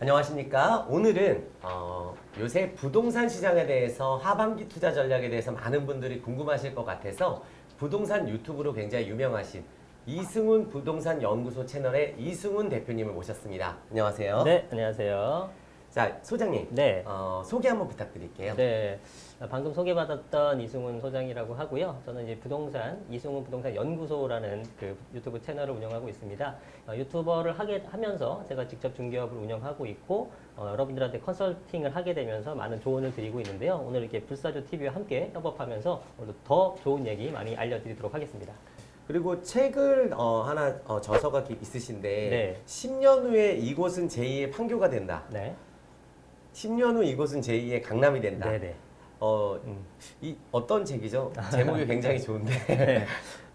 안녕하십니까. 오늘은 요새 부동산 시장에 대해서 하반기 투자 전략에 대해서 많은 분들이 궁금하실 것 같아서 부동산 유튜브로 굉장히 유명하신 이승훈 부동산 연구소 채널의 이승훈 대표님을 모셨습니다. 안녕하세요. 네, 안녕하세요. 자, 소장님. 네. 소개 한번 부탁드릴게요. 네. 방금 소개받았던 이승훈 소장이라고 하고요. 저는 이제 이승훈 부동산 연구소라는 그 유튜브 채널을 운영하고 있습니다. 유튜버를 하면서 제가 직접 중개업을 운영하고 있고, 여러분들한테 컨설팅을 하게 되면서 많은 조언을 드리고 있는데요. 오늘 이렇게 불사조 TV와 함께 협업하면서 오늘 더 좋은 얘기 많이 알려드리도록 하겠습니다. 그리고 책을 하나 저서가 있으신데 네. 10년 후에 이곳은 제2의 판교가 된다. 네. 10년 후 이곳은 제2의 강남이 된다. 네네. 이 어떤 책이죠? 제목이 굉장히 좋은데. 네.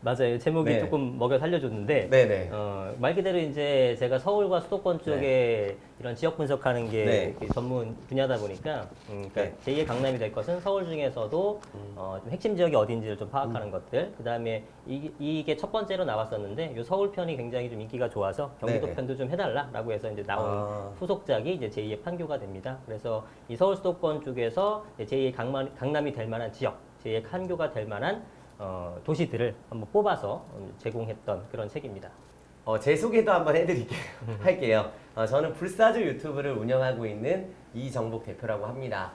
맞아요. 제목이 네. 조금 먹여 살려줬는데, 네네. 말 그대로 이제 제가 서울과 수도권 쪽에 이런 지역 분석하는 게 네. 전문 분야다 보니까, 그러니까 네. 제2의 강남이 될 것은 서울 중에서도 좀 핵심 지역이 어딘지를 좀 파악하는 것들, 그 다음에 이게 첫 번째로 나왔었는데, 이 서울 편이 굉장히 좀 인기가 좋아서 경기도 네네. 편도 좀 해달라라고 해서 이제 나온 아. 후속작이 이제 제2의 판교가 됩니다. 그래서 이 서울 수도권 쪽에서 제2의 강남이 될 만한 지역, 제2의 판교가 될 만한 도시들을 한번 뽑아서 제공했던 그런 책입니다. 제 소개도 한번 해드릴게요. 할게요. 저는 불사조 유튜브를 운영하고 있는 이정복 대표라고 합니다.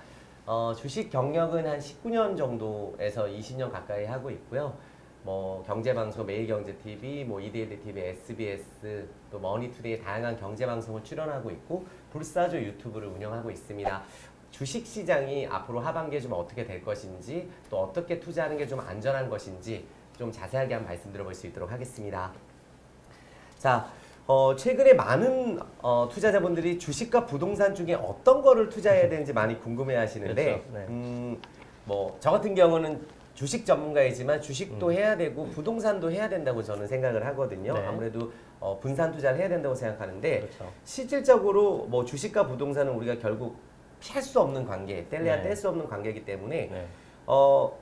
주식 경력은 한 19년 정도에서 20년 가까이 하고 있고요. 뭐 경제방송 매일경제TV, 뭐 이데일리TV, SBS, 또 머니투데이 다양한 경제방송을 출연하고 있고 불사조 유튜브를 운영하고 있습니다. 주식시장이 앞으로 하반기에 좀 어떻게 될 것인지 또 어떻게 투자하는 게 좀 안전한 것인지 좀 자세하게 한번 말씀드려볼 수 있도록 하겠습니다. 자, 최근에 많은 투자자분들이 주식과 부동산 중에 어떤 거를 투자해야 되는지 많이 궁금해 하시는데 그렇죠. 네. 뭐 저 같은 경우는 주식 전문가이지만 주식도 해야 되고 부동산도 해야 된다고 저는 생각을 하거든요. 네. 아무래도 분산 투자를 해야 된다고 생각하는데 그렇죠. 실질적으로 뭐 주식과 부동산은 우리가 결국 피할 수 없는 관계, 뗄래야 네. 뗄 수 없는 관계이기 때문에 네.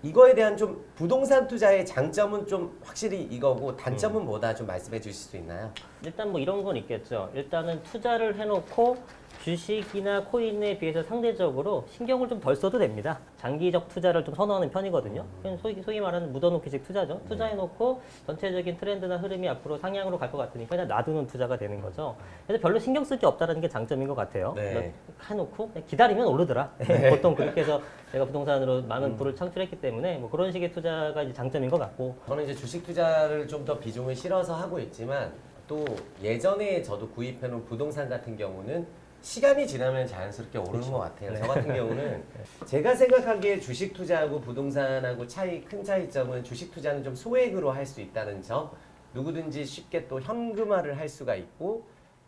이거에 대한 좀 부동산 투자의 장점은 좀 확실히 이거고 단점은 뭐다 좀 말씀해 주실 수 있나요? 일단 뭐 이런 건 있겠죠. 일단은 투자를 해놓고 주식이나 코인에 비해서 상대적으로 신경을 좀 덜 써도 됩니다. 장기적 투자를 좀 선호하는 편이거든요. 그냥 소위 말하는 묻어놓기식 투자죠. 투자해놓고 전체적인 트렌드나 흐름이 앞으로 상향으로 갈 것 같으니까 그냥 놔두는 투자가 되는 거죠. 그래서 별로 신경 쓸 게 없다는 게 장점인 것 같아요. 네. 해놓고 그냥 기다리면 오르더라. 보통 그렇게 해서 제가 부동산으로 많은 부를 창출했기 때문에 뭐 그런 식의 투자가 이제 장점인 것 같고. 저는 이제 주식 투자를 좀 더 비중을 실어서 하고 있지만 또 예전에 저도 구입해놓은 부동산 같은 경우는 시간이 지나면 자연스럽게 오르는 것 같아요. 저 같은 경우는 제가 생각하기에 주식 투자하고 부동산하고 큰 차이점은 주식 투자는 좀 소액으로 할 수 있다는 점, 누구든지 쉽게 또 현금화를 할 수가 있고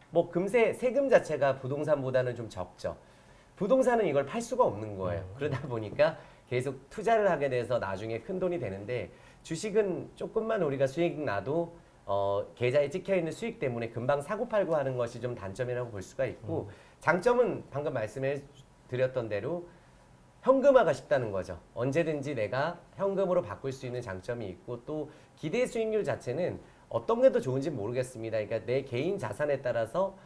뭐 금세 세금 자체가 부동산보다는 좀 적죠. 부동산은 이걸 팔 수가 없는 거예요. 그러다 보니까 계속 투자를 하게 돼서 나중에 큰 돈이 되는데 주식은 조금만 우리가 수익 나도 계좌에 찍혀 있는 수익 때문에 금방 사고 팔고 하는 것이 좀 단점이라고 볼 수가 있고 장점은 방금 말씀해 드렸던 대로 현금화가 쉽다는 거죠. 언제든지 내가 현금으로 바꿀 수 있는 장점이 있고 또 기대 수익률 자체는 어떤 게 더 좋은지 모르겠습니다. 그러니까 내 개인 자산에 따라서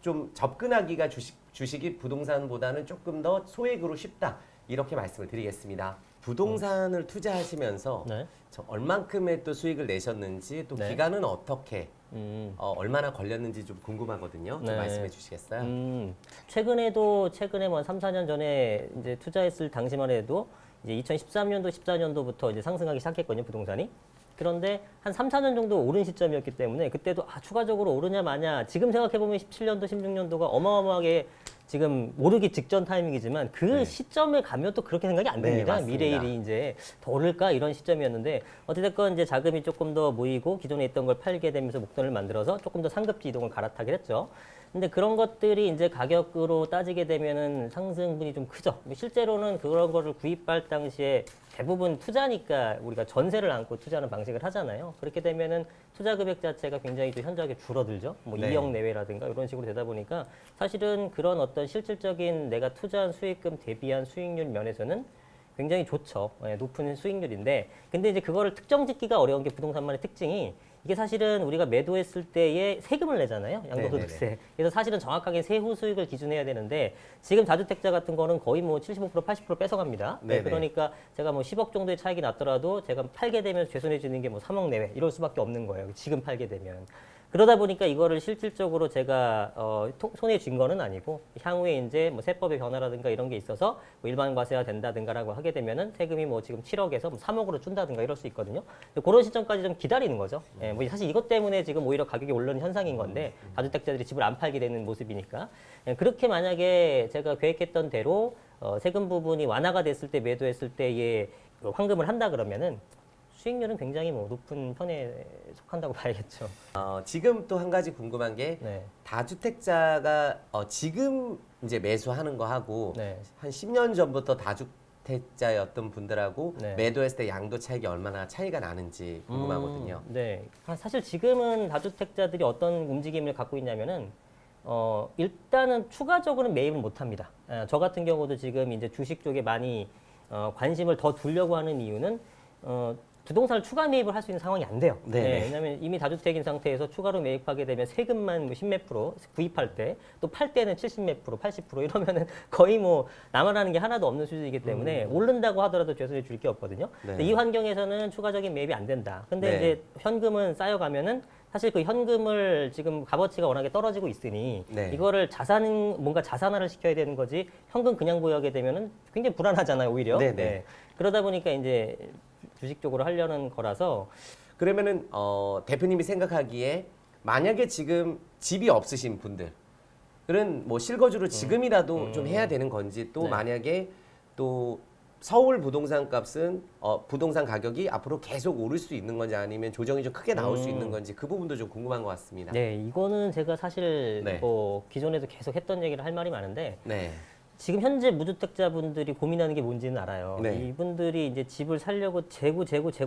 좀 접근하기가 주식이 부동산보다는 조금 더 소액으로 쉽다. 이렇게 말씀을 드리겠습니다. 부동산을 투자하시면서 네. 얼만큼의 또 수익을 내셨는지 또 네. 기간은 어떻게 얼마나 걸렸는지 좀 궁금하거든요. 좀 네. 말씀해 주시겠어요? 최근에 뭐 3, 4년 전에 이제 투자했을 당시만 해도 이제 2013년도, 14년도부터 이제 상승하기 시작했거든요, 부동산이. 그런데 한 3, 4년 정도 오른 시점이었기 때문에 그때도 추가적으로 오르냐 마냐 지금 생각해보면 17년도, 16년도가 어마어마하게 지금 오르기 직전 타이밍이지만 그 네. 시점에 가면 또 그렇게 생각이 안 네, 됩니다. 맞습니다. 미래일이 이제 더 오를까 이런 시점이었는데 어찌됐건 이제 자금이 조금 더 모이고 기존에 있던 걸 팔게 되면서 목돈을 만들어서 조금 더 상급지 이동을 갈아타긴 했죠. 근데 그런 것들이 이제 가격으로 따지게 되면은 상승분이 좀 크죠. 실제로는 그런 거를 구입할 당시에 대부분 투자니까 우리가 전세를 안고 투자하는 방식을 하잖아요. 그렇게 되면은 투자 금액 자체가 굉장히 좀 현저하게 줄어들죠. 뭐 네. 2억 내외라든가 이런 식으로 되다 보니까 사실은 그런 어떤 실질적인 내가 투자한 수익금 대비한 수익률 면에서는 굉장히 좋죠. 예, 높은 수익률인데, 근데 이제 그거를 특정 짓기가 어려운 게 부동산만의 특징이 이게 사실은 우리가 매도했을 때에 세금을 내잖아요. 양도소득세. 그래서 사실은 정확하게 세후 수익을 기준해야 되는데 지금 다주택자 같은 거는 거의 뭐 75% 80% 뺏어갑니다. 네네. 그러니까 제가 뭐 10억 정도의 차익이 났더라도 제가 팔게 되면 죄손해 지는 게 뭐 3억 내외 이럴 수밖에 없는 거예요. 지금 팔게 되면. 그러다 보니까 이거를 실질적으로 제가 손해 쥔 거는 아니고 향후에 이제 뭐 세법의 변화라든가 이런 게 있어서 뭐 일반 과세가 된다든가라고 하게 되면은 세금이 뭐 지금 7억에서 뭐 3억으로 준다든가 이럴 수 있거든요. 그런 시점까지 좀 기다리는 거죠. 예, 뭐 사실 이것 때문에 지금 오히려 가격이 오르는 현상인 건데 다주택자들이 집을 안 팔게 되는 모습이니까 예, 그렇게 만약에 제가 계획했던 대로 세금 부분이 완화가 됐을 때 매도했을 때의 환급을 한다 그러면은 수익률은 굉장히 뭐 높은 편에 속한다고 봐야겠죠. 지금 또 한 가지 궁금한 게 네. 다주택자가 지금 이제 매수하는 거 하고 네. 한 10년 전부터 다주택자였던 분들하고 네. 매도했을 때 양도 차익이 얼마나 차이가 나는지 궁금하거든요. 네. 사실 지금은 다주택자들이 어떤 움직임을 갖고 있냐면은 일단은 추가적으로는 매입을 못 합니다. 저 같은 경우도 지금 이제 주식 쪽에 많이 관심을 더 두려고 하는 이유는 부동산을 추가 매입을 할 수 있는 상황이 안 돼요. 네네. 네, 왜냐하면 이미 다주택인 상태에서 추가로 매입하게 되면 세금만 뭐 10몇 프로 구입할 때 또 팔 때는 70몇 프로, 80% 이러면은 거의 뭐 남아나는 게 하나도 없는 수준이기 때문에 오른다고 하더라도 죄송해 줄 게 없거든요. 네. 이 환경에서는 추가적인 매입이 안 된다. 근데 네. 이제 현금은 쌓여가면은 사실 그 현금을 지금 값어치가 워낙에 떨어지고 있으니 네. 이거를 뭔가 자산화를 시켜야 되는 거지 현금 그냥 보유하게 되면은 굉장히 불안하잖아요, 오히려. 네네. 네. 그러다 보니까 이제 주식 쪽으로 하려는 거라서 그러면은 대표님이 생각하기에 만약에 지금 집이 없으신 분들은 뭐 실거주를 지금이라도 좀 해야 되는 건지 또 네. 만약에 또 서울 부동산 값은 부동산 가격이 앞으로 계속 오를 수 있는 건지 아니면 조정이 좀 크게 나올 수 있는 건지 그 부분도 좀 궁금한 것 같습니다. 네, 이거는 제가 사실 네. 뭐 기존에도 계속 했던 얘기를 할 말이 많은데 네. 지금 현재 무주택자분들이 고민하는 게 뭔지는 알아요. 네. 이분들이 이제 집을 살려고 재고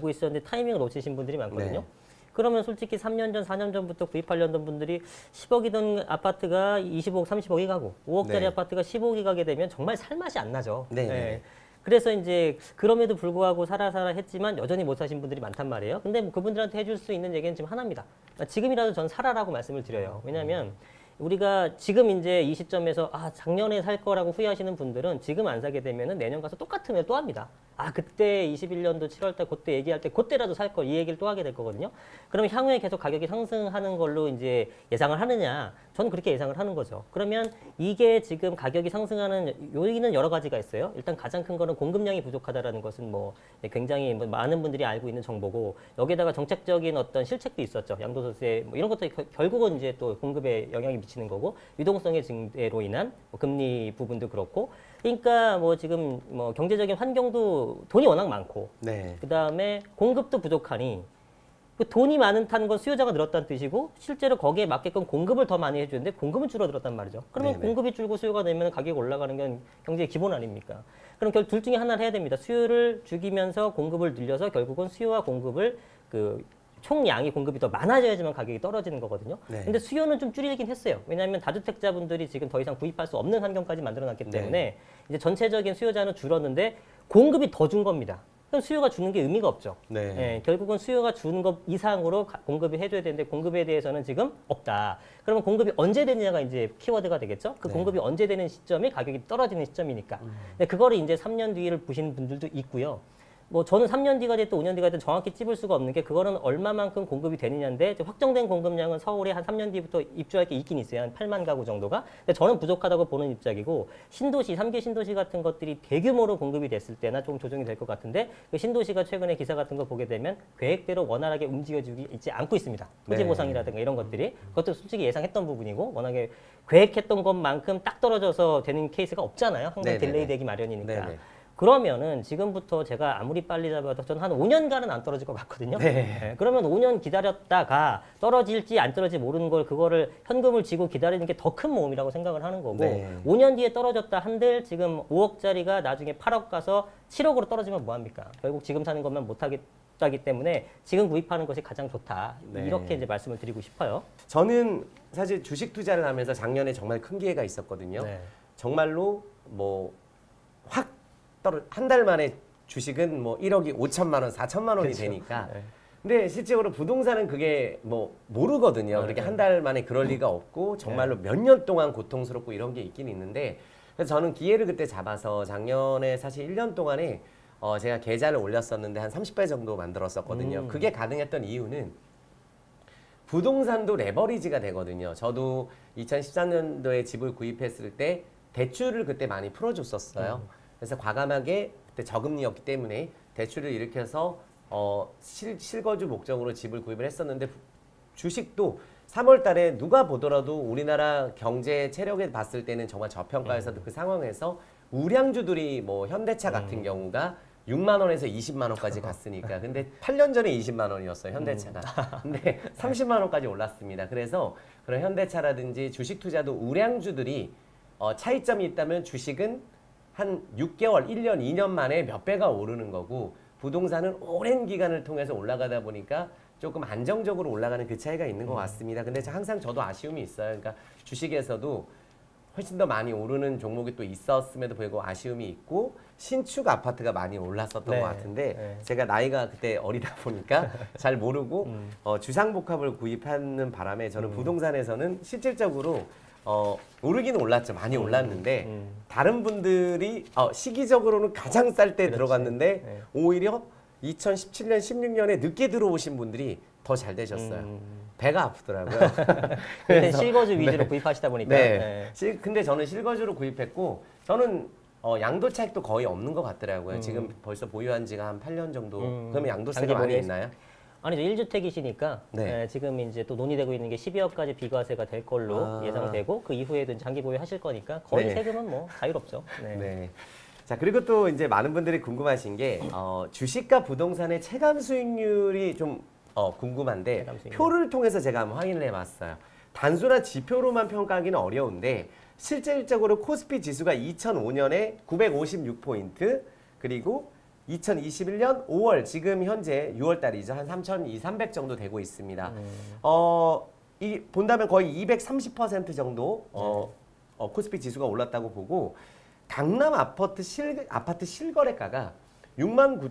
있었는데 타이밍을 놓치신 분들이 많거든요. 네. 그러면 솔직히 3년 전, 4년 전부터 구입하려던 분들이 10억이던 아파트가 20억, 30억이 가고 5억짜리 네. 아파트가 10억이 가게 되면 정말 살맛이 안 나죠. 네. 그래서 이제 그럼에도 불구하고 살아 했지만 여전히 못 사신 분들이 많단 말이에요. 근데 뭐 그분들한테 해줄 수 있는 얘기는 지금 하나입니다. 지금이라도 전 살아라고 말씀을 드려요. 왜냐하면 우리가 지금 이제 이 시점에서 작년에 살 거라고 후회하시는 분들은 지금 안 사게 되면은 내년 가서 똑같으면 또 합니다. 그때 21년도 7월달 그때 얘기할 때 그때라도 살 걸 이 얘기를 또 하게 될 거거든요. 그러면 향후에 계속 가격이 상승하는 걸로 이제 예상을 하느냐? 저는 그렇게 예상을 하는 거죠. 그러면 이게 지금 가격이 상승하는 요인은 여러 가지가 있어요. 일단 가장 큰 거는 공급량이 부족하다라는 것은 뭐 굉장히 뭐 많은 분들이 알고 있는 정보고 여기에다가 정책적인 어떤 실책도 있었죠. 양도소득세 뭐 이런 것도 결국은 이제 또 공급에 영향이 미치는 거고 유동성의 증대로 인한 뭐 금리 부분도 그렇고 그러니까 뭐 지금 뭐 경제적인 환경도 돈이 워낙 많고 네. 그다음에 공급도 부족하니 그 돈이 많다는 건 수요자가 늘었다는 뜻이고 실제로 거기에 맞게끔 공급을 더 많이 해주는데 공급은 줄어들었단 말이죠. 그러면 네네. 공급이 줄고 수요가 늘면 가격이 올라가는 건 경제의 기본 아닙니까? 그럼 결국 둘 중에 하나를 해야 됩니다. 수요를 죽이면서 공급을 늘려서 결국은 수요와 공급을 총량이 공급이 더 많아져야지만 가격이 떨어지는 거거든요. 네. 근데 수요는 좀 줄이긴 했어요. 왜냐하면 다주택자분들이 지금 더 이상 구입할 수 없는 환경까지 만들어놨기 때문에 네. 이제 전체적인 수요자는 줄었는데 공급이 더 준 겁니다. 그럼 수요가 주는 게 의미가 없죠. 네. 결국은 수요가 준 것 이상으로 공급이 해줘야 되는데 공급에 대해서는 지금 없다. 그러면 공급이 언제 되느냐가 이제 키워드가 되겠죠. 그 네. 공급이 언제 되는 시점이 가격이 떨어지는 시점이니까. 근데 그거를 이제 3년 뒤를 보시는 분들도 있고요. 뭐 저는 3년 뒤가 됐든 5년 뒤가 됐든 정확히 찝을 수가 없는 게 그거는 얼마만큼 공급이 되느냐인데 이제 확정된 공급량은 서울에 한 3년 뒤부터 입주할 게 있긴 있어요. 한 8만 가구 정도가. 근데 저는 부족하다고 보는 입장이고 신도시, 3개 신도시 같은 것들이 대규모로 공급이 됐을 때나 좀 조정이 될 것 같은데 그 신도시가 최근에 기사 같은 거 보게 되면 계획대로 원활하게 움직여지고 있지 않고 있습니다. 토지 네. 보상이라든가 이런 것들이 그것도 솔직히 예상했던 부분이고 워낙에 계획했던 것만큼 딱 떨어져서 되는 케이스가 없잖아요. 항상 네네네. 딜레이 되기 마련이니까. 네네. 그러면은 지금부터 제가 아무리 빨리 잡아도 저는 한 5년간은 안 떨어질 것 같거든요. 네. 그러면 5년 기다렸다가 떨어질지 안 떨어질지 모르는 걸 그거를 현금을 지고 기다리는 게 더 큰 모험이라고 생각을 하는 거고 네. 5년 뒤에 떨어졌다 한들 지금 5억짜리가 나중에 8억 가서 7억으로 떨어지면 뭐합니까? 결국 지금 사는 것만 못하겠다기 때문에 지금 구입하는 것이 가장 좋다. 네. 이렇게 이제 말씀을 드리고 싶어요. 저는 사실 주식 투자를 하면서 작년에 정말 큰 기회가 있었거든요. 네. 정말로 뭐 확 한 달 만에 주식은 뭐 1억이 5천만 원, 4천만 원이 되니까. 네. 근데 실제로 부동산은 그게 뭐 모르거든요. 그렇게 한 달 만에 그럴 리가 없고 정말로 몇 년 동안 고통스럽고 이런 게 있긴 있는데 그래서 저는 기회를 그때 잡아서 작년에 사실 1년 동안에 제가 계좌를 올렸었는데 한 30배 정도 만들었었거든요. 그게 가능했던 이유는 부동산도 레버리지가 되거든요. 저도 2013년도에 집을 구입했을 때 대출을 그때 많이 풀어줬었어요. 그래서 과감하게 그때 저금리였기 때문에 대출을 일으켜서 실거주 목적으로 집을 구입을 했었는데 주식도 3월 달에 누가 보더라도 우리나라 경제 체력에 봤을 때는 정말 저평가에서도 그 상황에서 우량주들이 뭐 현대차 같은 경우가 6만 원에서 20만 원까지 갔으니까. 근데 8년 전에 20만 원이었어요, 현대차가. 근데 30만 원까지 올랐습니다. 그래서 그런 현대차라든지 주식 투자도 우량주들이 차이점이 있다면 주식은 한 6개월, 1년, 2년 만에 몇 배가 오르는 거고 부동산은 오랜 기간을 통해서 올라가다 보니까 조금 안정적으로 올라가는 그 차이가 있는 것 같습니다. 근데 항상 저도 아쉬움이 있어요. 그러니까 주식에서도 훨씬 더 많이 오르는 종목이 또 있었음에도 불구하고 아쉬움이 있고 신축 아파트가 많이 올랐었던 네, 것 같은데 네. 제가 나이가 그때 어리다 보니까 잘 모르고 주상복합을 구입하는 바람에 저는 부동산에서는 실질적으로 오르기는 올랐죠. 많이 올랐는데 다른 분들이 시기적으로는 가장 쌀 때 들어갔는데 네. 오히려 2017년, 16년에 늦게 들어오신 분들이 더 잘 되셨어요. 배가 아프더라고요. 그때 실거주 위주로 구입하시다 보니까. 네. 근데 저는 실거주로 구입했고 저는 양도 차익도 거의 없는 것 같더라고요. 지금 벌써 보유한 지가 한 8년 정도. 그러면 양도세가 장기 많이 보유- 있나요? 아니죠. 1주택이시니까 네. 지금 이제 또 논의되고 있는 게 12억까지 비과세가 될 걸로 예상되고 그 이후에도 장기 보유 하실 거니까 거의 네. 세금은 뭐 자유롭죠. 네. 네. 자, 그리고 또 이제 많은 분들이 궁금하신 게 주식과 부동산의 체감 수익률이 좀 궁금한데 체감 수익률. 표를 통해서 제가 한번 확인을 해봤어요. 단순한 지표로만 평가하기는 어려운데 실질적으로 코스피 지수가 2005년에 956포인트 그리고 2021년 5월 지금 현재 6월 달이죠. 한 3,200 정도 되고 있습니다. 이 본다면 거의 230% 정도 코스피 지수가 올랐다고 보고 강남 아파트 실거래가가 6억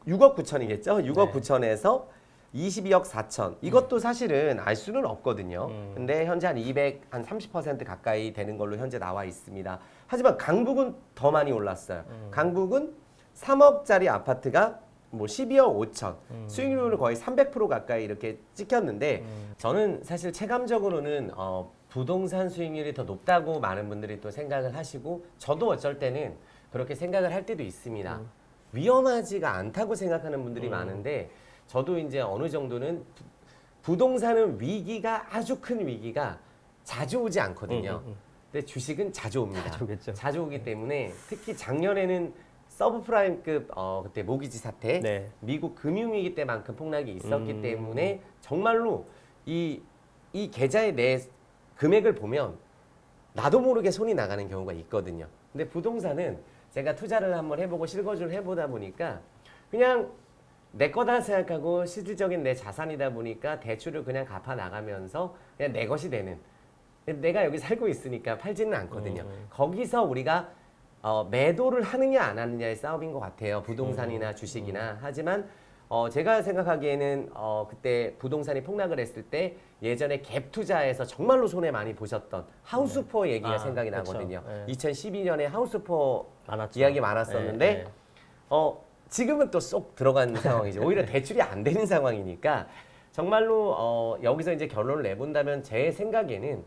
9천이겠죠. 6억 네. 9천에서 22억 4천. 이것도 사실은 알 수는 없거든요. 근데 현재 한 30% 가까이 되는 걸로 현재 나와 있습니다. 하지만 강북은 더 많이 올랐어요. 강북은 3억짜리 아파트가 뭐 12억 5천. 수익률은 거의 300% 가까이 이렇게 찍혔는데 저는 사실 체감적으로는 부동산 수익률이 더 높다고 많은 분들이 또 생각을 하시고 저도 어쩔 때는 그렇게 생각을 할 때도 있습니다. 위험하지가 않다고 생각하는 분들이 많은데 저도 이제 어느 정도는 부동산은 위기가 아주 큰 위기가 자주 오지 않거든요. 근데 주식은 자주 옵니다. 자주 오겠죠. 자주 오기 때문에 특히 작년에는 서브프라임급 그때 모기지 사태, 네. 미국 금융위기 때만큼 폭락이 있었기 때문에 정말로 이 계좌에 내 금액을 보면 나도 모르게 손이 나가는 경우가 있거든요. 근데 부동산은 제가 투자를 한번 해보고 실거주를 해보다 보니까 그냥 내 거다 생각하고 실질적인 내 자산이다 보니까 대출을 그냥 갚아 나가면서 그냥 내 것이 되는 내가 여기 살고 있으니까 팔지는 않거든요. 거기서 우리가 매도를 하느냐 안 하느냐의 싸움인 것 같아요. 부동산이나 주식이나. 하지만 제가 생각하기에는 그때 부동산이 폭락을 했을 때 예전에 갭 투자에서 정말로 손해 많이 보셨던 하우스포 얘기가 생각이 그렇죠. 나거든요. 네. 2012년에 하우스포 많았죠. 이야기 많았었는데 네, 네. 지금은 또 쏙 들어간 상황이죠. 오히려 대출이 안 되는 상황이니까 정말로 여기서 이제 결론을 내본다면 제 생각에는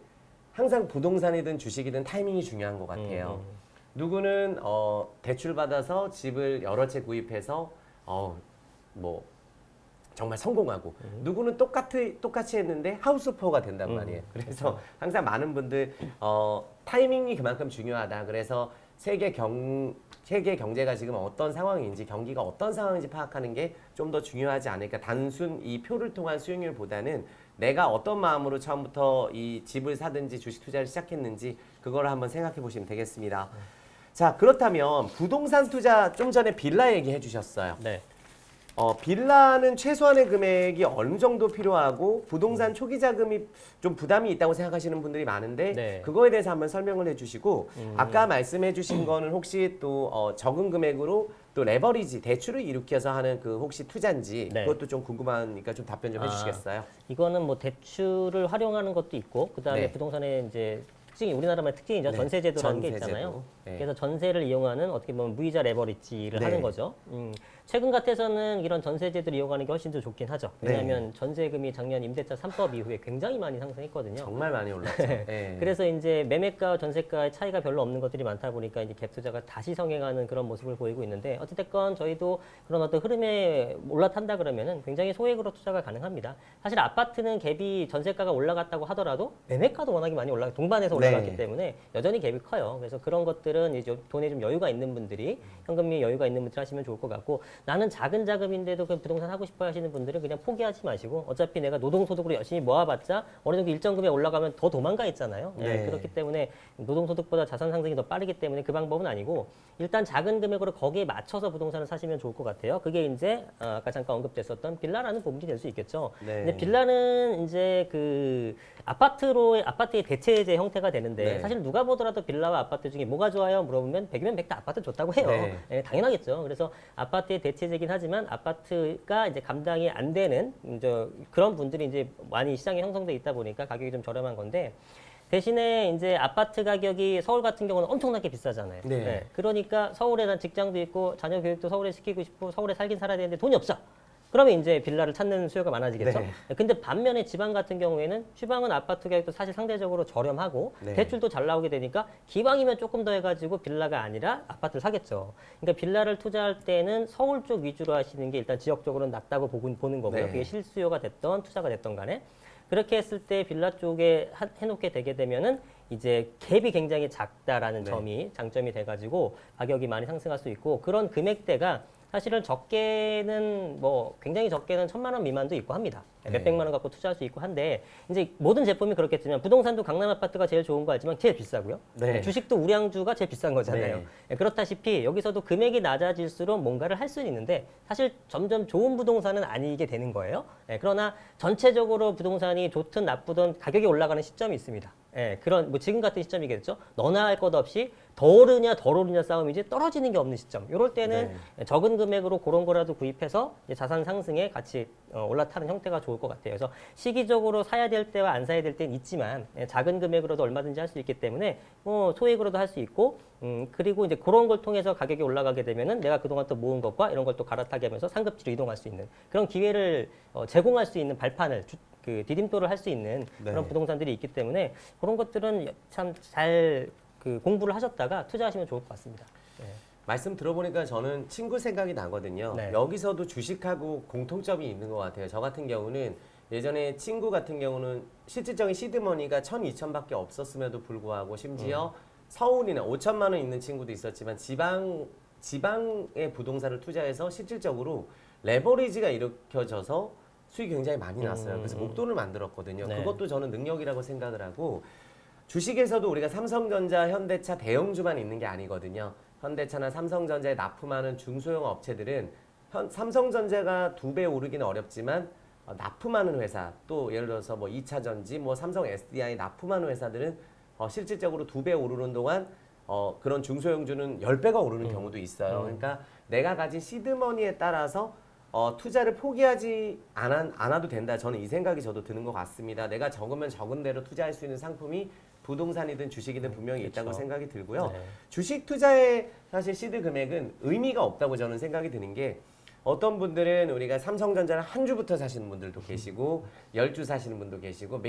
항상 부동산이든 주식이든 타이밍이 중요한 것 같아요. 누구는 대출 받아서 집을 여러 채 구입해서 뭐 정말 성공하고 누구는 똑같이 했는데 하우스포가 된단 말이에요. 그래서 항상 많은 분들 타이밍이 그만큼 중요하다. 그래서 세계 경제가 지금 어떤 상황인지 경기가 어떤 상황인지 파악하는 게 좀 더 중요하지 않을까. 단순 이 표를 통한 수익률보다는 내가 어떤 마음으로 처음부터 이 집을 사든지 주식 투자를 시작했는지 그걸 한번 생각해 보시면 되겠습니다. 자, 그렇다면 부동산 투자 좀 전에 빌라 얘기해 주셨어요. 네. 빌라는 최소한의 금액이 어느 정도 필요하고 부동산 초기 자금이 좀 부담이 있다고 생각하시는 분들이 많은데 네. 그거에 대해서 한번 설명을 해주시고 아까 말씀해주신 거는 혹시 또 적은 금액으로 또 레버리지 대출을 일으켜서 하는 그 혹시 투자인지 네. 그것도 좀 궁금하니까 좀 답변 좀 아. 해주시겠어요? 이거는 뭐 대출을 활용하는 것도 있고 그다음에 네. 부동산의 이제 특징이 우리나라만의 특징이죠. 네. 전세제도라는 게 전세제도. 있잖아요. 네. 그래서 전세를 이용하는 어떻게 보면 무이자 레버리지를 네. 하는 거죠. 최근 같아서는 이런 전세제도를 이용하는 게 훨씬 더 좋긴 하죠. 왜냐하면 전세금이 작년 임대차 3법 이후에 굉장히 많이 상승했거든요. 정말 많이 올랐죠. 네. 그래서 이제 매매가와 전세가의 차이가 별로 없는 것들이 많다 보니까 이제 갭 투자가 다시 성행하는 그런 모습을 보이고 있는데 어찌됐건 저희도 그런 어떤 흐름에 올라탄다 그러면은 굉장히 소액으로 투자가 가능합니다. 사실 아파트는 갭이 전세가가 올라갔다고 하더라도 매매가도 워낙에 많이 동반해서 올라갔기 네. 때문에 여전히 갭이 커요. 그래서 그런 것들은 이제 돈에 좀 여유가 있는 분들이 현금이 여유가 있는 분들 하시면 좋을 것 같고 나는 작은 자금인데도 그 부동산 하고 싶어 하시는 분들은 그냥 포기하지 마시고 어차피 내가 노동소득으로 열심히 모아봤자 어느 정도 일정 금액 올라가면 더 도망가 있잖아요. 네. 그렇기 때문에 노동소득보다 자산 상승이 더 빠르기 때문에 그 방법은 아니고 일단 작은 금액으로 거기에 맞춰서 부동산을 사시면 좋을 것 같아요. 그게 이제 아까 잠깐 언급됐었던 빌라라는 부분이 될 수 있겠죠. 네. 근데 빌라는 이제 그 아파트의 대체제 형태가 되는데 네. 사실 누가 보더라도 빌라와 아파트 중에 뭐가 좋아요? 물어보면 100이면 100 다 아파트 좋다고 해요. 네. 예, 당연하겠죠. 그래서 아파트의 대체제긴 하지만 아파트가 이제 감당이 안 되는 이제 그런 분들이 이제 많이 시장에 형성돼 있다 보니까 가격이 좀 저렴한 건데 대신에 이제 아파트 가격이 서울 같은 경우는 엄청나게 비싸잖아요. 네. 예, 그러니까 서울에 난 직장도 있고 자녀 교육도 서울에 시키고 싶고 서울에 살긴 살아야 되는데 돈이 없어. 그러면 이제 빌라를 찾는 수요가 많아지겠죠. 네. 근데 반면에 지방 같은 경우에는 지방은 아파트 가격도 사실 상대적으로 저렴하고 네. 대출도 잘 나오게 되니까 기왕이면 조금 더 해가지고 빌라가 아니라 아파트를 사겠죠. 그러니까 빌라를 투자할 때는 서울 쪽 위주로 하시는 게 일단 지역적으로는 낫다고 보는 거고요. 네. 그게 실수요가 됐던 투자가 됐던 간에. 그렇게 했을 때 빌라 쪽에 해놓게 되게 되면은 이제 갭이 굉장히 작다라는 네. 점이 장점이 돼가지고 가격이 많이 상승할 수 있고 그런 금액대가 사실은 적게는 뭐 굉장히 적게는 1,000만 원 미만도 있고 합니다. 네. 몇백만 원 갖고 투자할 수 있고 한데 이제 모든 제품이 그렇겠지만 부동산도 강남 아파트가 제일 좋은 거 알지만 제일 비싸고요. 네. 주식도 우량주가 제일 비싼 거잖아요. 네. 그렇다시피 여기서도 금액이 낮아질수록 뭔가를 할 수는 있는데 사실 점점 좋은 부동산은 아니게 되는 거예요. 그러나 전체적으로 부동산이 좋든 나쁘든 가격이 올라가는 시점이 있습니다. 그런 뭐 지금 같은 시점이겠죠. 너나 할 것 없이 더 오르냐 덜 오르냐 싸움이지 떨어지는 게 없는 시점. 이럴 때는 적은 금액으로 그런 거라도 구입해서 이제 자산 상승에 같이 올라타는 형태가 좋을 것 같아요. 그래서 시기적으로 사야 될 때와 안 사야 될 때는 있지만 작은 금액으로도 얼마든지 할 수 있기 때문에 뭐 소액으로도 할 수 있고 그리고 이제 그런 걸 통해서 가격이 올라가게 되면은 내가 그동안 또 모은 것과 이런 걸 또 갈아타게 하면서 상급지로 이동할 수 있는 그런 기회를 제공할 수 있는 발판을 그 디딤돌을 할 수 있는 네. 그런 부동산들이 있기 때문에 그런 것들은 참 잘 그 공부를 하셨다가 투자하시면 좋을 것 같습니다. 말씀 들어보니까 저는 친구 생각이 나거든요. 네. 여기서도 주식하고 공통점이 있는 것 같아요. 저 같은 경우는 예전에 친구 같은 경우는 실질적인 시드머니가 1,000, 2,000밖에 없었음에도 불구하고 심지어 서울이나 5천만 원 있는 친구도 있었지만 지방의 부동산을 투자해서 실질적으로 레버리지가 일으켜져서 수익이 굉장히 많이 났어요. 그래서 목돈을 만들었거든요. 네. 그것도 저는 능력이라고 생각을 하고 주식에서도 우리가 삼성전자, 현대차, 대형주만 있는 게 아니거든요. 현대차나 삼성전자에 납품하는 중소형 업체들은 삼성전자가 2배 오르기는 어렵지만 납품하는 회사 또 예를 들어서 뭐 2차전지, 뭐 삼성 SDI 납품하는 회사들은 실질적으로 2배 오르는 동안 그런 중소형주는 10배가 오르는 경우도 있어요. 그러니까 내가 가진 시드머니에 따라서 투자를 포기하지 않아도 된다. 저는 이 생각이 저도 드는 것 같습니다. 내가 적으면 적은 대로 투자할 수 있는 상품이 부동산이든 주식이든 분명히 있다고 그렇죠. 생각이 들고요. 네. 주식 투자의 사실 시드 금액은 의미가 없다고 저는 생각이 드는 게 어떤 분들은 우리가 삼성전자를 한 주부터 사시는 분들도 계시고 10주 사시는 분도 계시고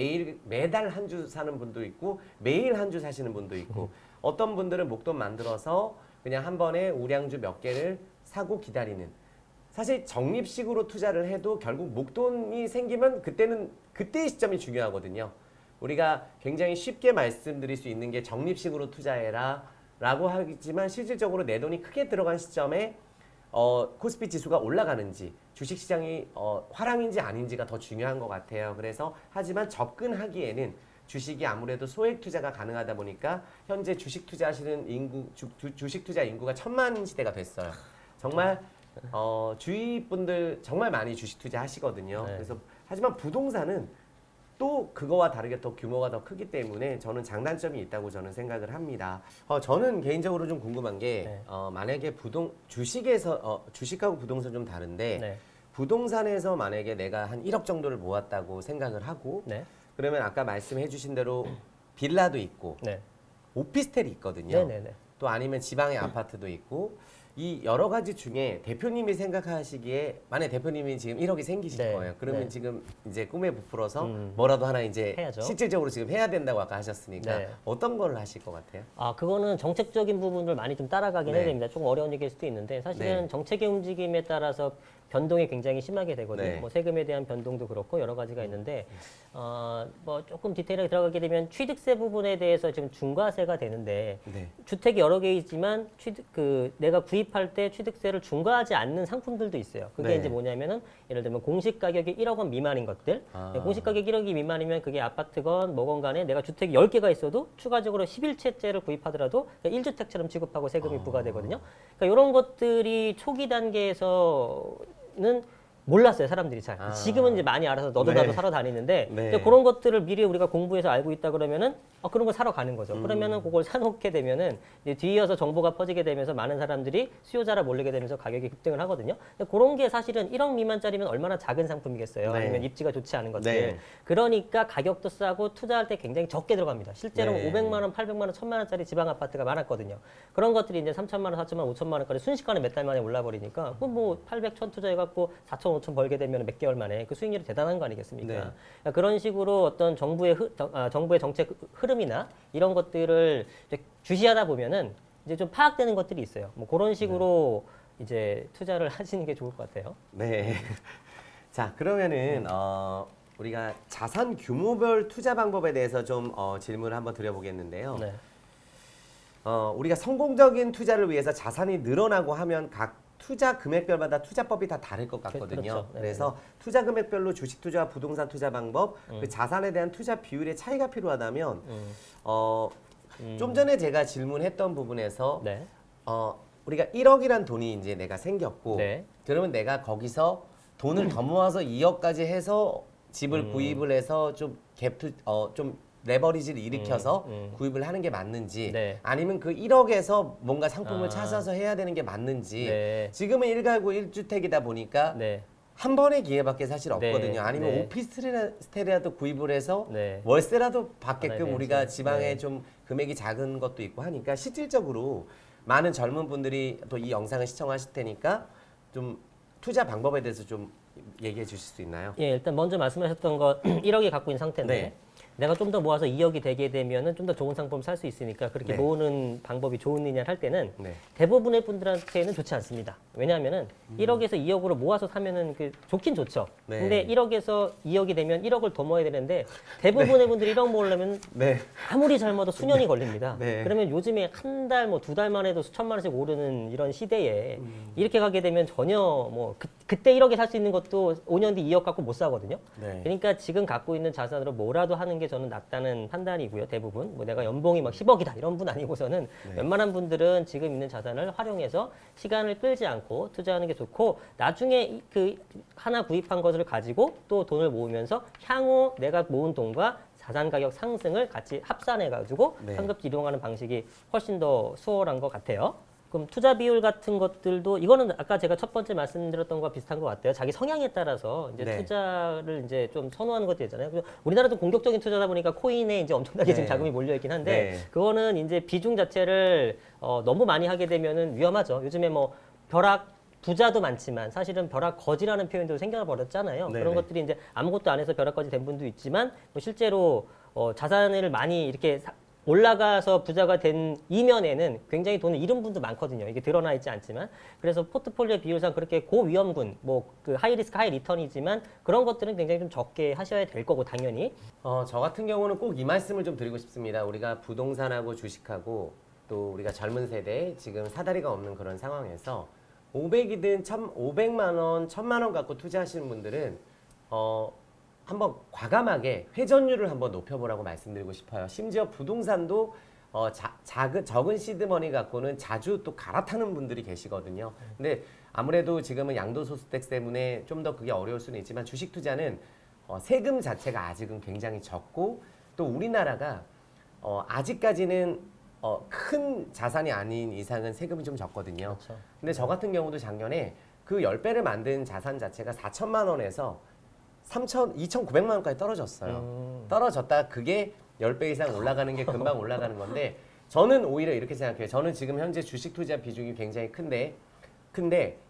매달 한 주 사는 분도 있고 매일 한 주 사시는 분도 있고 어떤 분들은 목돈 만들어서 그냥 한 번에 우량주 몇 개를 사고 기다리는 사실 적립식으로 투자를 해도 결국 목돈이 생기면 그때의 시점이 중요하거든요. 우리가 굉장히 쉽게 말씀드릴 수 있는 게 적립식으로 투자해라 라고 하지만 실질적으로 내 돈이 크게 들어간 시점에 코스피 지수가 올라가는지 주식시장이 화랑인지 아닌지가 더 중요한 것 같아요. 그래서 하지만 접근하기에는 주식이 아무래도 소액 투자가 가능하다 보니까 현재 주식 투자하시는 주식 투자 인구가 1,000만 시대가 됐어요. 정말 주위 분들 정말 많이 주식 투자 하시거든요. 네. 그래서 하지만 부동산은 또 그거와 다르게 더 규모가 더 크기 때문에 저는 장단점이 있다고 저는 생각을 합니다. 저는 개인적으로 좀 궁금한 게 네. 만약에 주식에서 주식하고 부동산 좀 다른데 네. 부동산에서 만약에 내가 한 1억 정도를 모았다고 생각을 하고 네. 그러면 아까 말씀해 주신 대로 빌라도 있고 네. 오피스텔이 있거든요. 네네네. 또 아니면 지방의 아파트도 있고 이 여러 가지 중에 대표님이 생각하시기에 만약 대표님이 지금 1억이 생기실 네. 거예요. 그러면 네. 지금 이제 꿈에 부풀어서 음. 뭐라도 하나 이제 해야죠. 실질적으로 지금 해야 된다고 아까 하셨으니까 네. 어떤 걸 하실 것 같아요? 그거는 정책적인 부분을 많이 좀 따라가긴 네. 해야 됩니다. 조금 어려운 얘기일 수도 있는데 사실은 네. 정책의 움직임에 따라서 변동이 굉장히 심하게 되거든요. 네. 뭐 세금에 대한 변동도 그렇고 여러 가지가 있는데 뭐 조금 디테일하게 들어가게 되면 취득세 부분에 대해서 지금 중과세가 되는데 네. 주택이 여러 개 있지만 내가 구입할 때 취득세를 중과하지 않는 상품들도 있어요. 그게 네. 이제 뭐냐면은 예를 들면 공시 가격이 1억 원 미만인 것들. 공시 가격 1억이 미만이면 그게 아파트건 뭐건 간에 내가 주택이 10개가 있어도 추가적으로 11채째를 구입하더라도 1주택처럼 취급하고 세금이 부과되거든요. 그러니까 이런 것들이 초기 단계에서는 몰랐어요, 사람들이 잘. 지금은 이제 많이 알아서 너도 네. 나도 사러 다니는데 네. 이제 그런 것들을 미리 우리가 공부해서 알고 있다 그러면은 그런 걸 사러 가는 거죠. 그러면은 그걸 사놓게 되면은 이제 뒤이어서 정보가 퍼지게 되면서 많은 사람들이 수요자라 몰리게 되면서 가격이 급등을 하거든요. 근데 그런 게 사실은 1억 미만짜리면 얼마나 작은 상품이겠어요. 네. 아니면 입지가 좋지 않은 것들. 네. 그러니까 가격도 싸고 투자할 때 굉장히 적게 들어갑니다. 실제로 네. 500만 원, 800만 원, 1000만 원짜리 지방 아파트가 많았거든요. 그런 것들이 이제 3천만 원, 4천만 원, 5천만 원까지 순식간에 몇 달 만에 올라버리니까 뭐 800, 1000 투자해갖고 4천, 5천 벌게 되면 몇 개월 만에 그 수익률이 대단한 거 아니겠습니까? 네. 그러니까 그런 식으로 어떤 정부의 정부의 정책 흐름이나 이런 것들을 이제 주시하다 보면은 이제 좀 파악되는 것들이 있어요. 뭐 그런 식으로 이제 투자를 하시는 게 좋을 것 같아요. 네. 자, 그러면은 우리가 자산 규모별 투자 방법에 대해서 좀 질문을 한번 드려보겠는데요. 네. 우리가 성공적인 투자를 위해서 자산이 늘어나고 하면 각 투자 금액별마다 투자법이 다 다를 것 같거든요. 그렇죠. 네. 그래서 투자 금액별로 주식 투자와 부동산 투자 방법, 그 자산에 대한 투자 비율의 차이가 필요하다면 좀 전에 제가 질문했던 부분에서 네. 우리가 1억이란 돈이 이제 내가 생겼고 네. 그러면 내가 거기서 돈을 더 모아서 2억까지 해서 집을 구입을 해서 좀 좀 레버리지를 일으켜서 구입을 하는 게 맞는지 네. 아니면 그 1억에서 뭔가 상품을 찾아서 해야 되는 게 맞는지 네. 지금은 1가구 1주택이다 보니까 네. 한 번의 기회밖에 사실 네. 없거든요. 아니면 네. 오피스텔이라도 구입을 해서 네. 월세라도 받게끔 받아야 우리가 되죠. 지방에 네. 좀 금액이 작은 것도 있고 하니까 실질적으로 많은 젊은 분들이 또 이 영상을 시청하실 테니까 좀 투자 방법에 대해서 좀 얘기해 주실 수 있나요? 예, 일단 먼저 말씀하셨던 거 1억이 갖고 있는 상태인데 네. 내가 좀 더 모아서 2억이 되게 되면은 좀 더 좋은 상품을 살 수 있으니까 그렇게 네. 모으는 방법이 좋느냐를 할 때는 네. 대부분의 분들한테는 좋지 않습니다. 왜냐하면은 1억에서 2억으로 모아서 사면은 좋긴 좋죠. 네. 근데 1억에서 2억이 되면 1억을 더 모아야 되는데 대부분의 분들이 1억 모으려면 네. 아무리 잘 모아도 수년이 걸립니다. 네. 그러면 요즘에 한 달, 뭐 2달 만에도 수천만 원씩 오르는 이런 시대에 이렇게 가게 되면 전혀 뭐 그때 1억에 살 수 있는 것도 5년 뒤 2억 갖고 못 사거든요. 네. 그러니까 지금 갖고 있는 자산으로 뭐라도 하는 게 저는 낫다는 판단이고요. 대부분 뭐 내가 연봉이 막 10억이다 이런 분 아니고서는 웬만한 분들은 지금 있는 자산을 활용해서 시간을 끌지 않고 투자하는 게 좋고 나중에 그 하나 구입한 것을 가지고 또 돈을 모으면서 향후 내가 모은 돈과 자산 가격 상승을 같이 합산해 가지고 네. 상급지 이동하는 방식이 훨씬 더 수월한 것 같아요. 그럼 투자 비율 같은 것들도 이거는 아까 제가 첫 번째 말씀드렸던 거와 비슷한 것 같아요. 자기 성향에 따라서 이제 네. 투자를 이제 좀 선호하는 것도 있잖아요. 그래서 우리나라도 공격적인 투자다 보니까 코인에 이제 엄청나게 네. 지금 자금이 몰려 있긴 한데 네. 그거는 이제 비중 자체를 너무 많이 하게 되면은 위험하죠. 요즘에 뭐 벼락 부자도 많지만 사실은 벼락 거지라는 표현도 생겨버렸잖아요. 네네. 그런 것들이 이제 아무것도 안 해서 벼락 거지 된 분도 있지만 뭐 실제로 자산을 많이 이렇게 올라가서 부자가 된 이면에는 굉장히 돈을 잃은 분도 많거든요. 이게 드러나 있지 않지만. 그래서 포트폴리오 비율상 그렇게 고위험군, 뭐 그 하이 리스크 하이 리턴이지만 그런 것들은 굉장히 좀 적게 하셔야 될 거고 당연히. 저 같은 경우는 꼭 이 말씀을 좀 드리고 싶습니다. 우리가 부동산하고 주식하고 또 우리가 젊은 세대 지금 사다리가 없는 그런 상황에서 500이든 500만 원, 1000만 원 갖고 투자하시는 분들은 한번 과감하게 회전율을 한번 높여보라고 말씀드리고 싶어요. 심지어 부동산도 적은 시드머니 갖고는 자주 또 갈아타는 분들이 계시거든요. 근데 아무래도 지금은 양도소득세 때문에 좀 더 그게 어려울 수는 있지만 주식 투자는 세금 자체가 아직은 굉장히 적고 또 우리나라가 아직까지는 큰 자산이 아닌 이상은 세금이 좀 적거든요. 그렇죠. 근데 저 같은 경우도 작년에 그 10배를 만든 자산 자체가 4천만 원에서 2,900만 원까지 떨어졌어요. 떨어졌다 그게 10배 이상 올라가는 게 금방 올라가는 건데 저는 오히려 이렇게 생각해요. 저는 지금 현재 주식 투자 비중이 굉장히 큰데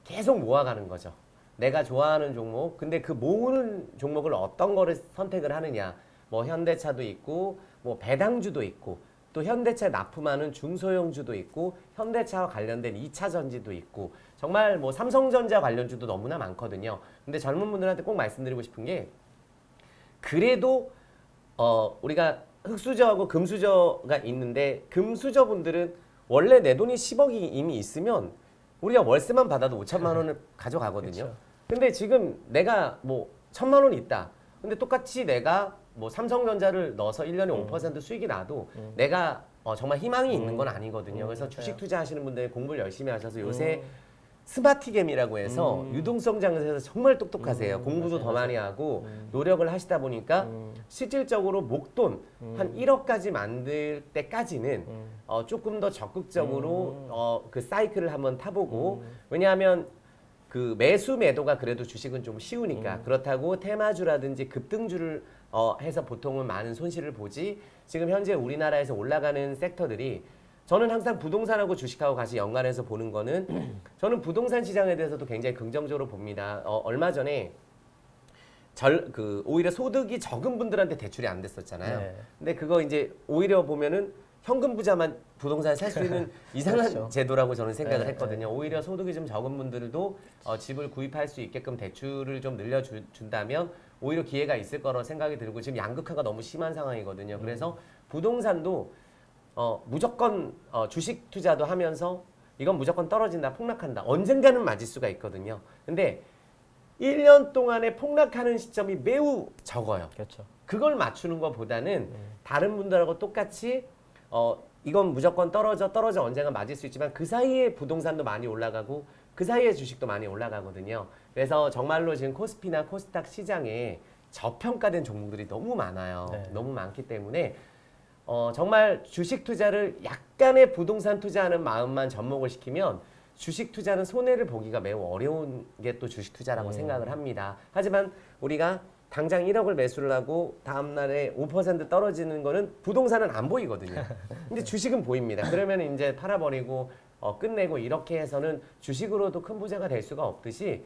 계속 모아가는 거죠. 내가 좋아하는 종목, 근데 그 모으는 종목을 어떤 거를 선택을 하느냐. 뭐 현대차도 있고, 뭐 배당주도 있고, 또 현대차 납품하는 중소형주도 있고, 현대차와 관련된 2차 전지도 있고, 정말 뭐 삼성전자 관련주도 너무나 많거든요. 근데 젊은 분들한테 꼭 말씀드리고 싶은 게, 그래도 우리가 흑수저하고 금수저가 있는데, 금수저 분들은 원래 내 돈이 10억이 이미 있으면 우리가 월세만 받아도 5천만 원을 가져가거든요. 그쵸. 근데 지금 내가 뭐 1,000만 원이 있다. 근데 똑같이 내가 뭐 삼성전자를 넣어서 1년에 5% 수익이 나도 내가 정말 희망이 있는 건 아니거든요. 그래서 주식 투자하시는 분들 공부를 열심히 하셔서 요새 스마티겜이라고 해서 유동성 장에서 정말 똑똑하세요. 공부도 더 많이 하고 노력을 하시다 보니까 실질적으로 목돈 한 1억까지 만들 때까지는 조금 더 적극적으로 그 사이클을 한번 타보고 왜냐하면 그 매수 매도가 그래도 주식은 좀 쉬우니까 그렇다고 테마주라든지 급등주를 해서 보통은 많은 손실을 보지 지금 현재 우리나라에서 올라가는 섹터들이 저는 항상 부동산하고 주식하고 같이 연관해서 보는 거는 저는 부동산 시장에 대해서도 굉장히 긍정적으로 봅니다. 얼마 전에 오히려 소득이 적은 분들한테 대출이 안 됐었잖아요. 네. 근데 그거 이제 오히려 보면은 현금 부자만 부동산을 살 수 있는 이상한 그렇죠. 제도라고 저는 생각을 네, 했거든요. 오히려 소득이 좀 적은 분들도 집을 구입할 수 있게끔 대출을 좀 늘려준다면 오히려 기회가 있을 거라고 생각이 들고 지금 양극화가 너무 심한 상황이거든요. 그래서 부동산도 무조건 주식 투자도 하면서 이건 무조건 떨어진다, 폭락한다. 언젠가는 맞을 수가 있거든요. 근데 1년 동안에 폭락하는 시점이 매우 적어요. 그렇죠. 그걸 맞추는 것보다는 다른 분들하고 똑같이 이건 무조건 떨어져 언젠가 맞을 수 있지만 그 사이에 부동산도 많이 올라가고 그 사이에 주식도 많이 올라가거든요. 그래서 정말로 지금 코스피나 코스닥 시장에 저평가된 종목들이 너무 많아요. 네. 너무 많기 때문에 정말 주식 투자를 약간의 부동산 투자하는 마음만 접목을 시키면 주식 투자는 손해를 보기가 매우 어려운 게 또 주식 투자라고 생각을 합니다. 하지만 우리가 당장 1억을 매수를 하고 다음날에 5% 떨어지는 거는 부동산은 안 보이거든요. 근데 주식은 보입니다. 그러면 이제 팔아버리고 끝내고 이렇게 해서는 주식으로도 큰 부자가 될 수가 없듯이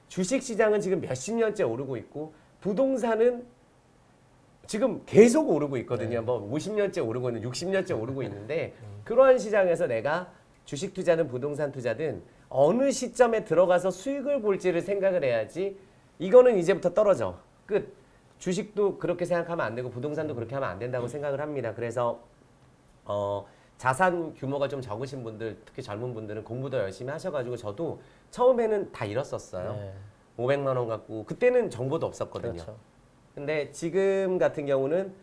주식 시장은 지금 몇십 년째 오르고 있고 부동산은 지금 계속 오르고 있거든요. 뭐 50년째 오르고 있는 60년째 오르고 있는데 그러한 시장에서 내가 주식 투자든 부동산 투자든 어느 시점에 들어가서 수익을 볼지를 생각을 해야지 이거는 이제부터 떨어져. 끝. 주식도 그렇게 생각하면 안 되고 부동산도 그렇게 하면 안 된다고 생각을 합니다. 그래서 자산 규모가 좀 적으신 분들, 특히 젊은 분들은 공부도 열심히 하셔가지고 저도 처음에는 다 잃었었어요. 네. 500만 원 갖고 그때는 정보도 없었거든요. 그렇죠. 근데 지금 같은 경우는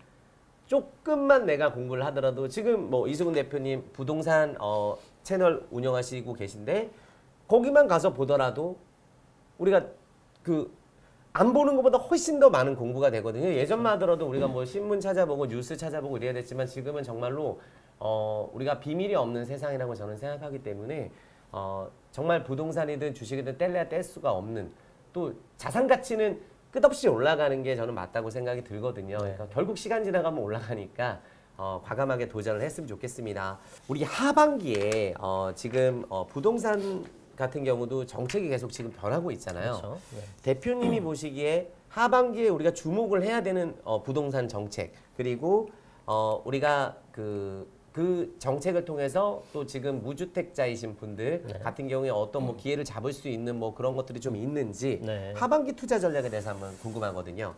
조금만 내가 공부를 하더라도 지금 뭐 이수근 대표님 부동산 채널 운영하시고 계신데 거기만 가서 보더라도 우리가 안 보는 것보다 훨씬 더 많은 공부가 되거든요. 예전만 하더라도 우리가 뭐 신문 찾아보고 뉴스 찾아보고 이래야 됐지만 지금은 정말로 우리가 비밀이 없는 세상이라고 저는 생각하기 때문에 정말 부동산이든 주식이든 뗄래야 뗄 수가 없는 또 자산 가치는 끝없이 올라가는 게 저는 맞다고 생각이 들거든요. 그러니까 결국 시간 지나가면 올라가니까 과감하게 도전을 했으면 좋겠습니다. 우리 하반기에 지금 부동산 같은 경우도 정책이 계속 지금 변하고 있잖아요. 그렇죠. 네. 대표님이 보시기에 하반기에 우리가 주목을 해야 되는 부동산 정책 그리고 우리가 그 정책을 통해서 또 지금 무주택자이신 분들 같은 경우에 어떤 뭐 기회를 잡을 수 있는 뭐 그런 것들이 좀 있는지 네. 하반기 투자 전략에 대해서 한번 궁금하거든요.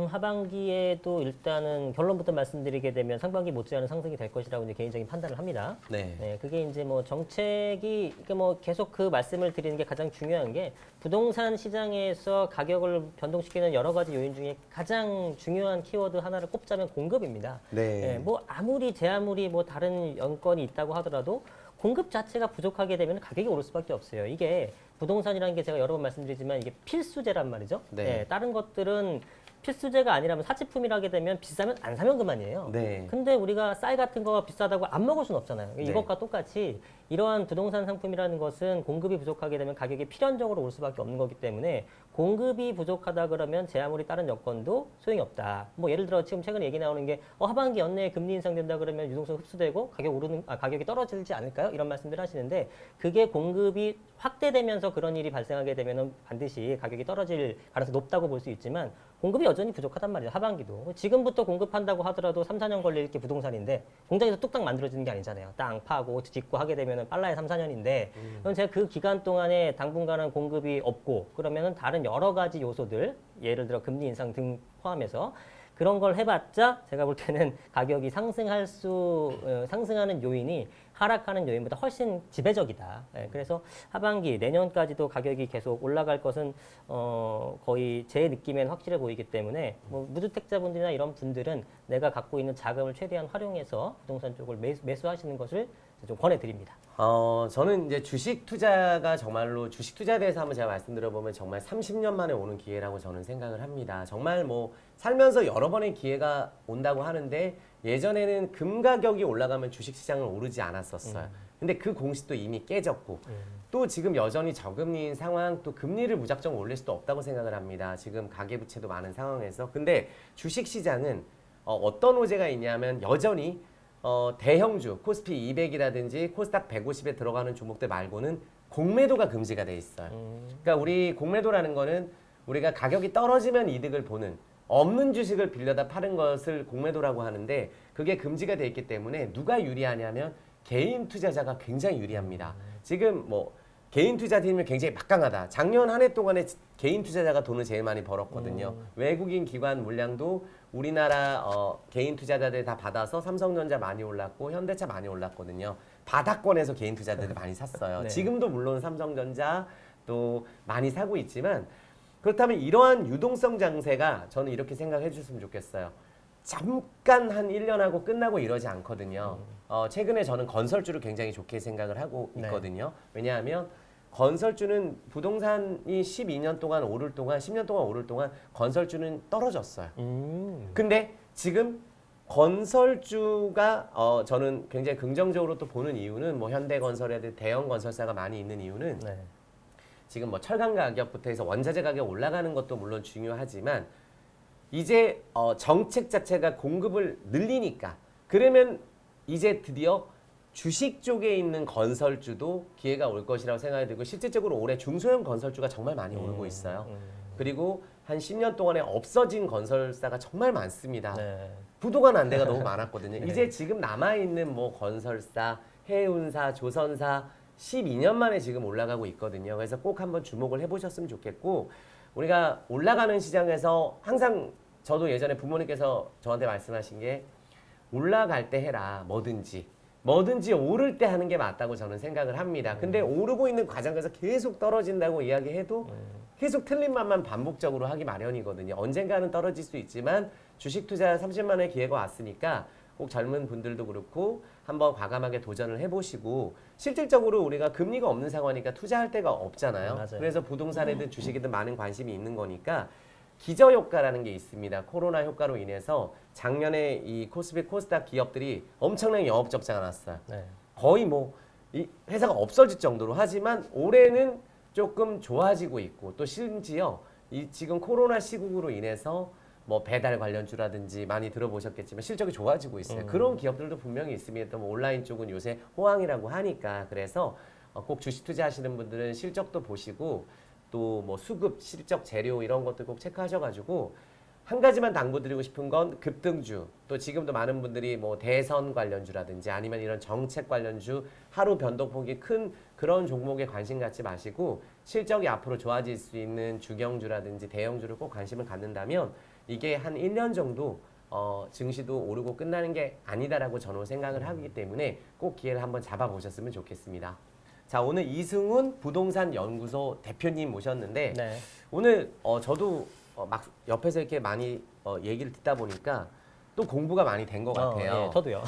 하반기에도 일단은 결론부터 말씀드리게 되면 상반기 못지않은 상승이 될 것이라고 이제 개인적인 판단을 합니다. 네. 네, 그게 이제 뭐 정책이 그러니까 뭐 계속 그 말씀을 드리는 게 가장 중요한 게 부동산 시장에서 가격을 변동시키는 여러 가지 요인 중에 가장 중요한 키워드 하나를 꼽자면 공급입니다. 네. 뭐 제 아무리 뭐 다른 연건이 있다고 하더라도 공급 자체가 부족하게 되면 가격이 오를 수밖에 없어요. 이게 부동산이라는 게 제가 여러 번 말씀드리지만 이게 필수제란 말이죠. 네. 예, 다른 것들은 필수제가 아니라면 사치품이라 하게 되면 비싸면 안 사면 그만이에요. 네. 근데 우리가 쌀 같은 거가 비싸다고 안 먹을 수는 없잖아요. 네. 이것과 똑같이 이러한 부동산 상품이라는 것은 공급이 부족하게 되면 가격이 필연적으로 올 수밖에 없는 거기 때문에 공급이 부족하다 그러면 제 아무리 다른 여건도 소용이 없다. 뭐 예를 들어 지금 최근에 얘기 나오는 게 하반기 연내에 금리 인상된다 그러면 유동성 흡수되고 가격이 떨어지지 않을까요? 이런 말씀들 하시는데 그게 공급이 확대되면서 그런 일이 발생하게 되면은 반드시 가격이 떨어질 가능성이 높다고 볼 수 있지만 공급이 여전히 부족하단 말이죠. 하반기도. 지금부터 공급한다고 하더라도 3, 4년 걸릴 게 부동산인데 공장에서 뚝딱 만들어지는 게 아니잖아요. 땅 파고 짓고 하게 되면 빨라야 3, 4년인데 그럼 제가 그 기간 동안에 당분간은 공급이 없고 그러면은 다른 여러 가지 요소들 예를 들어 금리 인상 등 포함해서 그런 걸 해봤자 제가 볼 때는 가격이 상승하는 요인이 하락하는 요인보다 훨씬 지배적이다. 예, 그래서 하반기 내년까지도 가격이 계속 올라갈 것은 거의 제 느낌엔 확실해 보이기 때문에 뭐 무주택자분들이나 이런 분들은 내가 갖고 있는 자금을 최대한 활용해서 부동산 쪽을 매수하시는 것을 좀 권해드립니다. 저는 이제 주식 투자가 정말로 주식 투자에 대해서 한번 제가 말씀드려보면 정말 30년 만에 오는 기회라고 저는 생각을 합니다. 정말 뭐 살면서 여러 번의 기회가 온다고 하는데 예전에는 금 가격이 올라가면 주식 시장은 오르지 않았었어요. 근데 그 공식도 이미 깨졌고 또 지금 여전히 저금리인 상황 또 금리를 무작정 올릴 수도 없다고 생각을 합니다. 지금 가계부채도 많은 상황에서. 근데 주식 시장은 어떤 호재가 있냐면 여전히 대형주 코스피 200이라든지 코스닥 150에 들어가는 종목들 말고는 공매도가 금지가 돼 있어요. 그러니까 우리 공매도라는 거는 우리가 가격이 떨어지면 이득을 보는 없는 주식을 빌려다 파는 것을 공매도라고 하는데 그게 금지가 돼 있기 때문에 누가 유리하냐면 개인 투자자가 굉장히 유리합니다. 지금 뭐 개인 투자팀이 굉장히 막강하다. 작년 한 해 동안에 개인 투자자가 돈을 제일 많이 벌었거든요. 외국인 기관 물량도 우리나라 개인 투자자들 다 받아서 삼성전자 많이 올랐고 현대차 많이 올랐거든요. 바닥권에서 개인 투자자들이 많이 샀어요. 네. 지금도 물론 삼성전자 또 많이 사고 있지만 그렇다면 이러한 유동성 장세가 저는 이렇게 생각해 주셨으면 좋겠어요. 잠깐 한 1년 하고 끝나고 이러지 않거든요. 최근에 저는 건설주를 굉장히 좋게 생각을 하고 있거든요. 왜냐하면 건설주는 부동산이 12년 동안 오를 동안 10년 동안 오를 동안 건설주는 떨어졌어요. 근데 지금 건설주가 저는 굉장히 긍정적으로 또 보는 이유는 뭐 현대건설이라든지 대형 건설사가 많이 있는 이유는 네. 지금 뭐 철강 가격부터 해서 원자재 가격 올라가는 것도 물론 중요하지만 이제 정책 자체가 공급을 늘리니까 그러면 이제 드디어 주식 쪽에 있는 건설주도 기회가 올 것이라고 생각이 들고 실질적으로 올해 중소형 건설주가 정말 많이 오르고 있어요. 그리고 한 10년 동안에 없어진 건설사가 정말 많습니다. 네. 부도가 난 데가 너무 많았거든요. 네. 이제 지금 남아있는 뭐 건설사, 해운사, 조선사 12년 만에 지금 올라가고 있거든요. 그래서 꼭 한번 주목을 해보셨으면 좋겠고 우리가 올라가는 시장에서 항상 저도 예전에 부모님께서 저한테 말씀하신 게 올라갈 때 해라 뭐든지 오를 때 하는 게 맞다고 저는 생각을 합니다. 근데 오르고 있는 과정에서 계속 떨어진다고 이야기해도 계속 틀린 말만 반복적으로 하기 마련이거든요. 언젠가는 떨어질 수 있지만 주식 투자 30만 원의 기회가 왔으니까 꼭 젊은 분들도 그렇고 한번 과감하게 도전을 해보시고 실질적으로 우리가 금리가 없는 상황이니까 투자할 데가 없잖아요. 맞아요. 그래서 부동산이든 주식이든 많은 관심이 있는 거니까 기저효과라는 게 있습니다. 코로나 효과로 인해서 작년에 이 코스피 코스닥 기업들이 엄청난 영업 적자가 났어요. 네. 거의 뭐 이 회사가 없어질 정도로 하지만 올해는 조금 좋아지고 있고 또 심지어 이 지금 코로나 시국으로 인해서 뭐 배달 관련주라든지 많이 들어보셨겠지만 실적이 좋아지고 있어요. 그런 기업들도 분명히 있습니다. 뭐 온라인 쪽은 요새 호황이라고 하니까 그래서 꼭 주식 투자하시는 분들은 실적도 보시고 또 뭐 수급, 실적, 재료 이런 것도 꼭 체크하셔가지고 한 가지만 당부드리고 싶은 건 급등주 또 지금도 많은 분들이 뭐 대선 관련주라든지 아니면 이런 정책 관련주 하루 변동폭이 큰 그런 종목에 관심 갖지 마시고 실적이 앞으로 좋아질 수 있는 주경주라든지 대형주를 꼭 관심을 갖는다면 이게 한 1년 정도 증시도 오르고 끝나는 게 아니다라고 저는 생각을 하기 때문에 꼭 기회를 한번 잡아보셨으면 좋겠습니다. 자, 오늘 이승훈 부동산 연구소 대표님 모셨는데 오늘 저도 막 옆에서 이렇게 많이 얘기를 듣다 보니까 또 공부가 많이 된 것 같아요. 예, 저도요.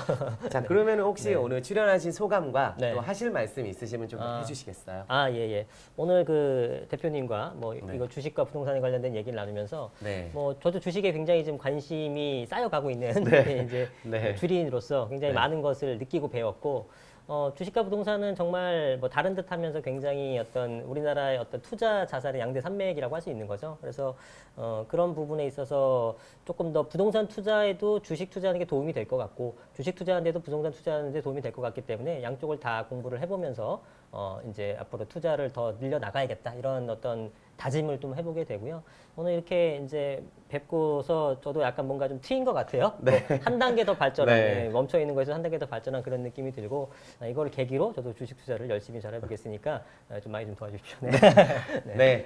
자, 그러면 혹시 네. 오늘 출연하신 소감과 네. 또 하실 말씀 있으시면 좀 해주시겠어요? 아, 예, 예. 오늘 그 대표님과 뭐 네. 이거 주식과 부동산에 관련된 얘기를 나누면서 네. 뭐 저도 주식에 굉장히 좀 관심이 쌓여가고 있는 이제 네. 주리인으로서 굉장히 네. 많은 것을 느끼고 배웠고 주식과 부동산은 정말 뭐 다른 듯하면서 굉장히 어떤 우리나라의 어떤 투자 자산의 양대 산맥이라고 할 수 있는 거죠. 그래서 그런 부분에 있어서 조금 더 부동산 투자에도 주식 투자하는 게 도움이 될 것 같고 주식 투자하는데도 부동산 투자하는 데 도움이 될 것 같기 때문에 양쪽을 다 공부를 해보면서 이제 앞으로 투자를 더 늘려 나가야겠다 이런 어떤 다짐을 좀 해보게 되고요. 오늘 이렇게 이제 뵙고서 저도 약간 뭔가 좀 트인 것 같아요. 네. 한 단계 더 발전한 네. 멈춰 있는 거에서 한 단계 더 발전한 그런 느낌이 들고 이걸 계기로 저도 주식 투자를 열심히 잘 해보겠으니까 좀 많이 좀 도와주십시오. 네. 네.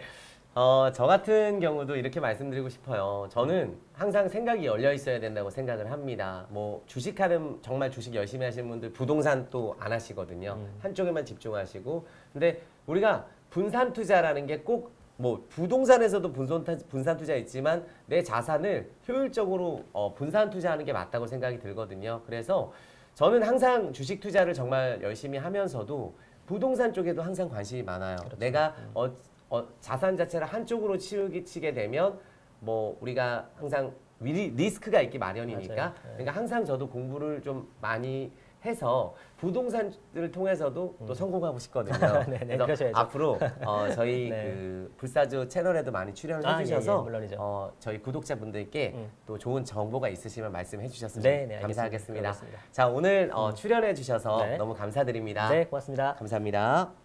저 같은 경우도 이렇게 말씀드리고 싶어요. 저는 항상 생각이 열려 있어야 된다고 생각을 합니다. 뭐 주식하는 정말 주식 열심히 하시는 분들 부동산 또 안 하시거든요. 한쪽에만 집중하시고. 근데 우리가 분산 투자라는 게 꼭 뭐 부동산에서도 분산 투자 있지만 내 자산을 효율적으로 분산 투자하는 게 맞다고 생각이 들거든요. 그래서 저는 항상 주식 투자를 정말 열심히 하면서도 부동산 쪽에도 항상 관심이 많아요. 그렇죠. 내가 자산 자체를 한쪽으로 치게 되면 뭐 우리가 항상 리스크가 있기 마련이니까 맞아요. 그러니까 항상 저도 공부를 좀 많이 해서 부동산을 통해서도 또 성공하고 싶거든요. 네, 네, 그래서 그러셔야죠. 앞으로 저희 네. 그 불사조 채널에도 많이 출연을 아, 해주셔서 예, 예, 물론이죠. 저희 구독자분들께 또 좋은 정보가 있으시면 말씀해 주셨으면 네, 네, 감사하겠습니다. 알겠습니다. 자, 오늘 출연해 주셔서 네. 너무 감사드립니다. 네, 고맙습니다. 감사합니다.